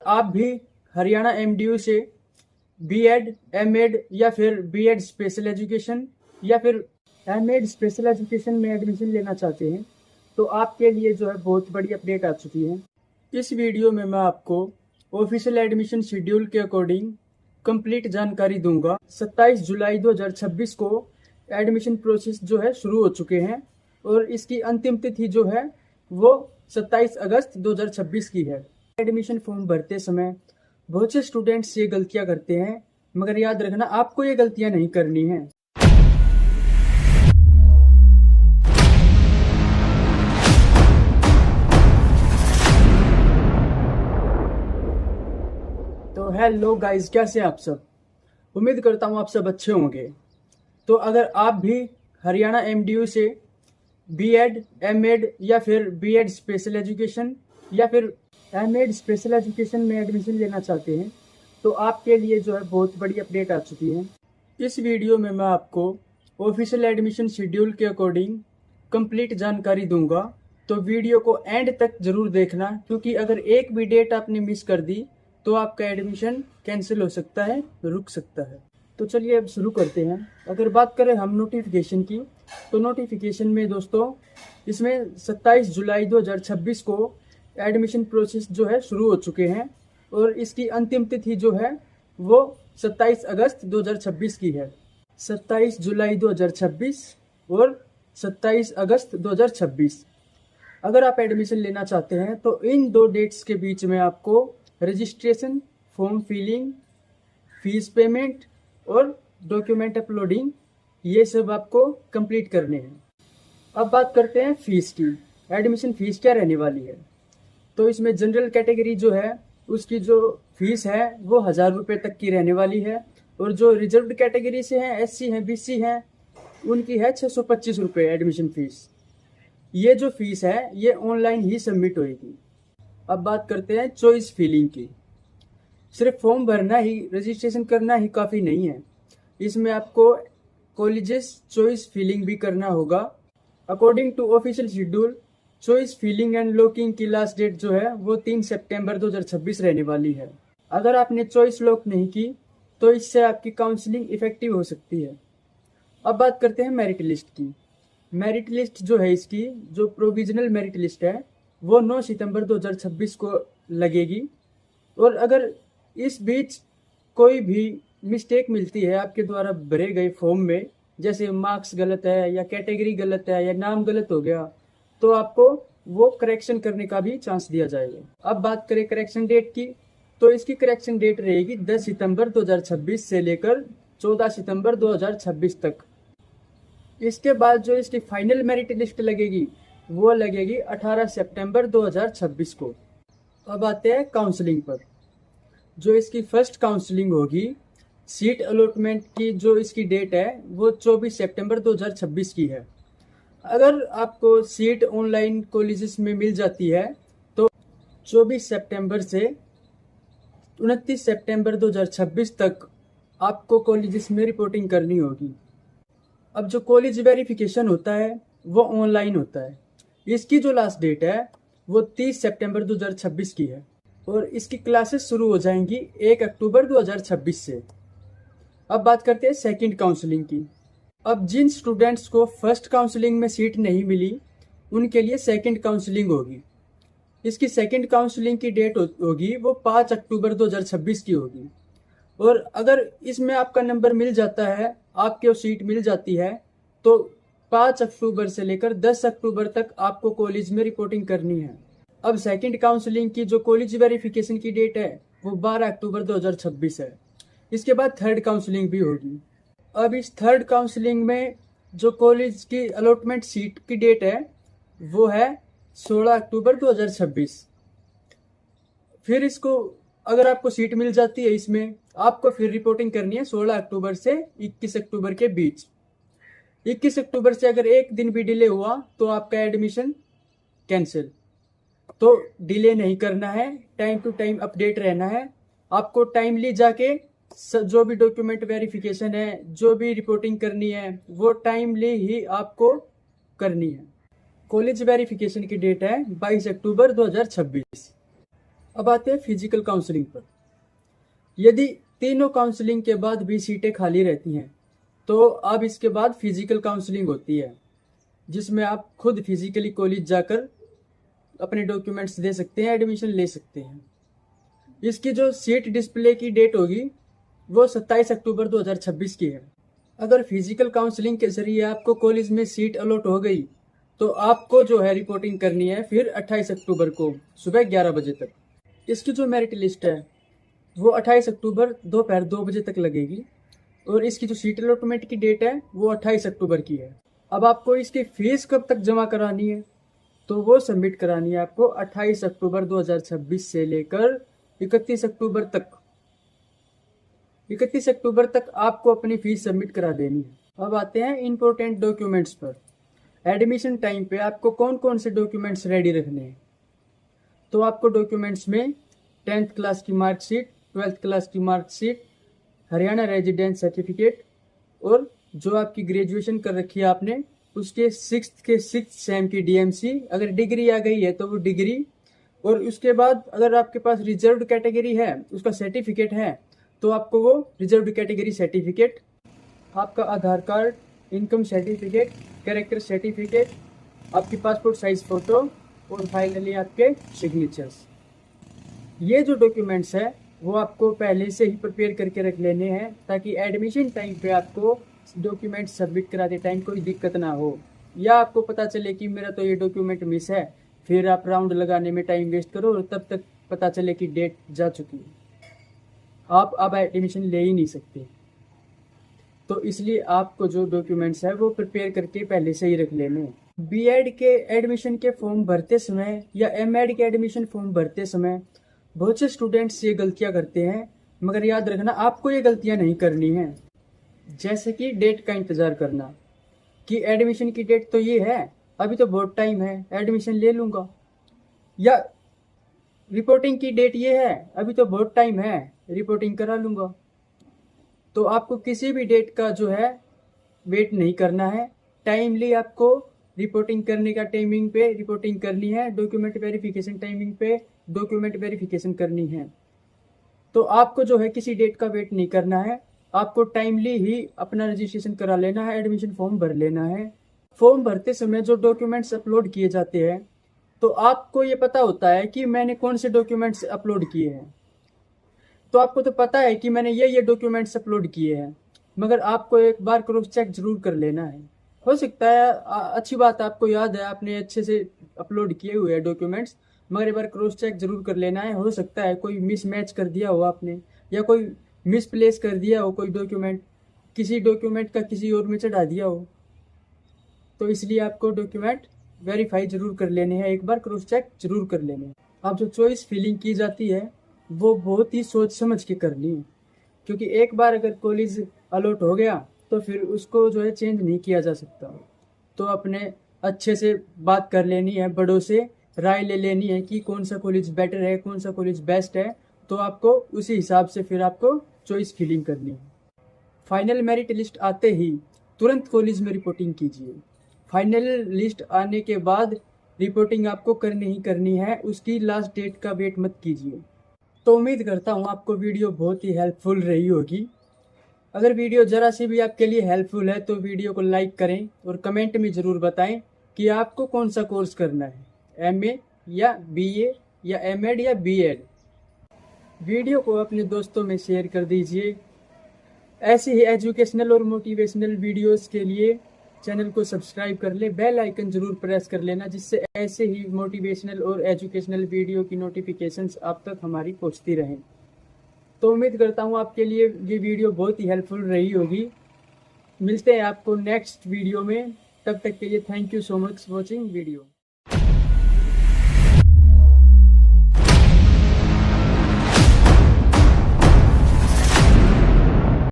आप भी हरियाणा एमडीयू से बीएड, एमएड या फिर बीएड स्पेशल एजुकेशन या फिर एमएड स्पेशल एजुकेशन में एडमिशन लेना चाहते हैं तो आपके लिए जो है बहुत बड़ी अपडेट आ चुकी है। इस वीडियो में मैं आपको ऑफिशियल एडमिशन शेड्यूल के अकॉर्डिंग कंप्लीट जानकारी दूंगा। 27 जुलाई 2026 को एडमिशन प्रोसेस जो है शुरू हो चुके हैं और इसकी अंतिम तिथि जो है वो 27 अगस्त 2026 की है। एडमिशन फॉर्म भरते समय बहुत से स्टूडेंट्स ये गलतियां करते हैं, मगर याद रखना आपको ये गलतियां नहीं करनी है। तो हेलो गाइस, कैसे हैं आप सब? उम्मीद करता हूँ आप सब अच्छे होंगे। तो अगर आप भी हरियाणा एमडीयू से बीएड, एमएड या फिर बीएड स्पेशल एजुकेशन या फिर एमएड स्पेशल एजुकेशन में एडमिशन लेना चाहते हैं तो आपके लिए जो है बहुत बड़ी अपडेट आ चुकी है। इस वीडियो में मैं आपको ऑफिशियल एडमिशन शेड्यूल के अकॉर्डिंग कंप्लीट जानकारी दूंगा, तो वीडियो को एंड तक जरूर देखना, क्योंकि अगर एक भी डेट आपने मिस कर दी तो आपका एडमिशन कैंसिल हो सकता है, रुक सकता है। तो चलिए अब शुरू करते हैं। अगर बात करें हम नोटिफिकेशन की, तो नोटिफिकेशन में दोस्तों इसमें 27 जुलाई 2026 को एडमिशन प्रोसेस जो है शुरू हो चुके हैं और इसकी अंतिम तिथि जो है वो 27 अगस्त 2026 की है। 27 जुलाई 2026 और 27 अगस्त 2026। अगर आप एडमिशन लेना चाहते हैं तो इन दो डेट्स के बीच में आपको registration, form filling, fees payment और डॉक्यूमेंट अपलोडिंग, ये सब आपको कंप्लीट करने हैं। अब बात करते हैं फीस की। एडमिशन फीस क्या रहने वाली है? तो इसमें जनरल कैटेगरी जो है उसकी जो फीस है वो 1000 रुपये तक की रहने वाली है, और जो रिजर्व्ड कैटेगरी से हैं, एससी हैं, बीसी हैं, उनकी है 625 रुपये एडमिशन फीस। ये जो फीस है ये ऑनलाइन ही सबमिट होगी। अब बात करते हैं चॉइस फिलिंग की। सिर्फ फॉर्म भरना ही, रजिस्ट्रेशन करना ही काफ़ी नहीं है, इसमें आपको कॉलेजेस चॉइस फिलिंग भी करना होगा। According to official schedule, choice filling and locking की लास्ट डेट जो है वो 3 सितंबर 2026 रहने वाली है। अगर आपने चॉइस लॉक नहीं की तो इससे आपकी काउंसलिंग इफेक्टिव हो सकती है। अब बात करते हैं मेरिट लिस्ट की। मेरिट लिस्ट जो है, इसकी जो प्रोविजनल मेरिट लिस्ट है वो 9 सितंबर 2026 को लगेगी, और अगर इस बीच कोई भी मिस्टेक मिलती है आपके द्वारा भरे गए फॉर्म में, जैसे मार्क्स गलत है या कैटेगरी गलत है या नाम गलत हो गया, तो आपको वो करेक्शन करने का भी चांस दिया जाएगा। अब बात करें करेक्शन डेट की, तो इसकी करेक्शन डेट रहेगी 10 सितंबर 2026 से लेकर 14 सितंबर 2026 तक। इसके बाद जो इसकी फाइनल मेरिट लिस्ट लगेगी वो लगेगी 18 सितंबर 2026 को। अब आते हैं काउंसलिंग पर। जो इसकी फर्स्ट काउंसलिंग होगी, सीट अलॉटमेंट की जो इसकी डेट है वो 24 सितंबर 2026 की है। अगर आपको सीट ऑनलाइन कॉलेजेस में मिल जाती है तो 24 सितंबर से 29 सितंबर 2026 तक आपको कॉलेजेस में रिपोर्टिंग करनी होगी। अब जो कॉलेज वेरिफिकेशन होता है वो ऑनलाइन होता है। इसकी जो लास्ट डेट है वो 30 सितंबर 2026 की है, और इसकी क्लासेस शुरू हो जाएंगी 1 अक्टूबर 2026 से। अब बात करते हैं सेकंड काउंसलिंग की। अब जिन स्टूडेंट्स को फर्स्ट काउंसलिंग में सीट नहीं मिली उनके लिए सेकंड काउंसलिंग होगी। इसकी सेकंड काउंसलिंग की डेट होगी वो 5 अक्टूबर 2026 की होगी, और अगर इसमें आपका नंबर मिल जाता है, आपको सीट मिल जाती है, तो 5 अक्टूबर से लेकर 10 अक्टूबर तक आपको कॉलेज में रिपोर्टिंग करनी है। अब सेकंड काउंसलिंग की जो कॉलेज वेरिफिकेशन की डेट है वो 12 अक्टूबर 2026 है। इसके बाद थर्ड काउंसलिंग भी होगी। अब इस थर्ड काउंसलिंग में जो कॉलेज की अलॉटमेंट सीट की डेट है वो है 16 अक्टूबर 2026। फिर इसको, अगर आपको सीट मिल जाती है इसमें, आपको फिर रिपोर्टिंग करनी है 16 अक्टूबर से 21 अक्टूबर के बीच। 21 अक्टूबर से अगर एक दिन भी डिले हुआ तो आपका एडमिशन कैंसिल। तो डिले नहीं करना है, टाइम टू टाइम अपडेट रहना है। आपको टाइमली जाके जो भी डॉक्यूमेंट वेरिफिकेशन है, जो भी रिपोर्टिंग करनी है, वो टाइमली ही आपको करनी है। कॉलेज वेरिफिकेशन की डेट है 22 अक्टूबर 2026। अब आते हैं फिजिकल काउंसलिंग पर। यदि तीनों काउंसलिंग के बाद भी सीटें खाली रहती हैं तो अब इसके बाद फिजिकल काउंसलिंग होती है, जिसमें आप खुद फिजिकली कॉलेज जाकर अपने डॉक्यूमेंट्स दे सकते हैं, एडमिशन ले सकते हैं। इसकी जो सीट डिस्प्ले की डेट होगी वो 27 अक्टूबर 2026 की है। अगर फिजिकल काउंसलिंग के जरिए आपको कॉलेज में सीट अलॉट हो गई तो आपको जो है रिपोर्टिंग करनी है फिर 28 अक्टूबर को सुबह 11 बजे तक। इसकी जो मेरिट लिस्ट है वो 28 अक्टूबर दोपहर 2 बजे तक लगेगी और इसकी जो सीट अलॉटमेंट की डेट है वो 28 अक्टूबर की है। अब आपको इसकी फीस कब तक जमा करानी है तो वो सबमिट करानी है आपको 28 अक्टूबर 2026 से लेकर 31 अक्टूबर तक। 31 अक्टूबर तक आपको अपनी फीस सबमिट करा देनी है। अब आते हैं इम्पोर्टेंट डॉक्यूमेंट्स पर। एडमिशन टाइम पे आपको कौन कौन से डॉक्यूमेंट्स रेडी रखने हैं। तो आपको डॉक्यूमेंट्स में 10th क्लास की मार्कशीट, 12th क्लास की मार्कशीट, हरियाणा रेजिडेंस सर्टिफिकेट और जो आपकी ग्रेजुएशन कर रखी है आपने उसके 6th सेम की डीएमसी, अगर डिग्री आ गई है तो वो डिग्री, और उसके बाद अगर आपके पास रिजर्व्ड कैटेगरी है उसका सर्टिफिकेट है तो आपको वो रिजर्व्ड कैटेगरी सर्टिफिकेट, आपका Aadhaar card, income certificate, character certificate, आपकी पासपोर्ट साइज फोटो और फाइनली आपके सिग्नेचर्स। ये जो डॉक्यूमेंट्स है वो आपको पहले से ही प्रिपेयर करके रख लेने हैं ताकि एडमिशन टाइम पे आपको डॉक्यूमेंट सबमिट कराते टाइम कोई दिक्कत ना हो, या आपको पता चले कि मेरा तो ये डॉक्यूमेंट मिस है, फिर आप राउंड लगाने में टाइम वेस्ट करो और तब तक पता चले कि डेट जा चुकी है, आप अब एडमिशन ले ही नहीं सकते। तो इसलिए आपको जो डॉक्यूमेंट्स है वो प्रिपेयर करके पहले से ही रख लेने हैं। बीएड के एडमिशन के फॉर्म भरते समय या एमएड के एडमिशन फॉर्म भरते समय बहुत से स्टूडेंट्स ये गलतियां करते हैं, मगर याद रखना आपको ये गलतियां नहीं करनी है। जैसे कि डेट का इंतज़ार करना कि एडमिशन की डेट तो ये है, अभी तो बहुत टाइम है, एडमिशन ले लूँगा, या रिपोर्टिंग की डेट ये है, अभी तो बहुत टाइम है, रिपोर्टिंग करा लूँगा। तो आपको किसी भी डेट का जो है वेट नहीं करना है, टाइमली आपको रिपोर्टिंग करने का टाइमिंग पे रिपोर्टिंग करनी है, डॉक्यूमेंट वेरिफिकेशन टाइमिंग पे डॉक्यूमेंट वेरिफिकेशन करनी है। तो आपको जो है किसी डेट का वेट नहीं करना है, आपको टाइमली ही अपना रजिस्ट्रेशन करा लेना है, एडमिशन फॉर्म भर लेना है। फॉर्म भरते समय जो डॉक्यूमेंट्स अपलोड किए जाते हैं तो आपको ये पता होता है कि मैंने कौन से डॉक्यूमेंट्स अपलोड किए हैं, तो आपको तो पता है कि मैंने ये डॉक्यूमेंट्स अपलोड किए हैं, मगर आपको एक बार क्रॉस चेक जरूर कर लेना है। हो सकता है अच्छी बात है, आपको याद है आपने अच्छे से अपलोड किए हुए हैं डॉक्यूमेंट्स, मगर एक बार क्रॉस चेक जरूर कर लेना है। हो सकता है कोई मिसमैच कर दिया हो आपने, या कोई मिसप्लेस कर दिया हो, कोई डॉक्यूमेंट किसी डॉक्यूमेंट का किसी और में चढ़ा दिया हो, तो इसलिए आपको डॉक्यूमेंट वेरीफाई जरूर कर लेने हैं, एक बार क्रॉस चेक जरूर कर लेने हैं। अब जो चॉइस फिलिंग की जाती है वो बहुत ही सोच समझ के करनी है, क्योंकि एक बार अगर कॉलेज अलॉट हो गया तो फिर उसको जो है चेंज नहीं किया जा सकता। तो अपने अच्छे से बात कर लेनी है, बड़ों से राय ले लेनी है कि कौन सा कॉलेज बेटर है, कौन सा कॉलेज बेस्ट है, तो आपको उसी हिसाब से फिर आपको चॉइस फिलिंग करनी है। फाइनल मेरिट लिस्ट आते ही तुरंत कॉलेज में रिपोर्टिंग कीजिए। फाइनल लिस्ट आने के बाद रिपोर्टिंग आपको करनी ही करनी है, उसकी लास्ट डेट का वेट मत कीजिए। तो उम्मीद करता हूँ आपको वीडियो बहुत ही हेल्पफुल रही होगी। अगर वीडियो ज़रा सी भी आपके लिए हेल्पफुल है तो वीडियो को लाइक करें और कमेंट में ज़रूर बताएं कि आपको कौन सा कोर्स करना है, एमए या बीए या एमएड या बीएड। वीडियो को अपने दोस्तों में शेयर कर दीजिए। ऐसे ही एजुकेशनल और मोटिवेशनल वीडियोस के लिए चैनल को सब्सक्राइब कर ले, बेल आइकन जरूर प्रेस कर लेना, जिससे ऐसे ही मोटिवेशनल और एजुकेशनल वीडियो की नोटिफिकेशंस आप तक हमारी पहुंचती रहें। तो उम्मीद करता हूं आपके लिए ये वीडियो बहुत ही हेल्पफुल रही होगी। मिलते हैं आपको नेक्स्ट वीडियो में, तब तक के लिए thank you so much watching video.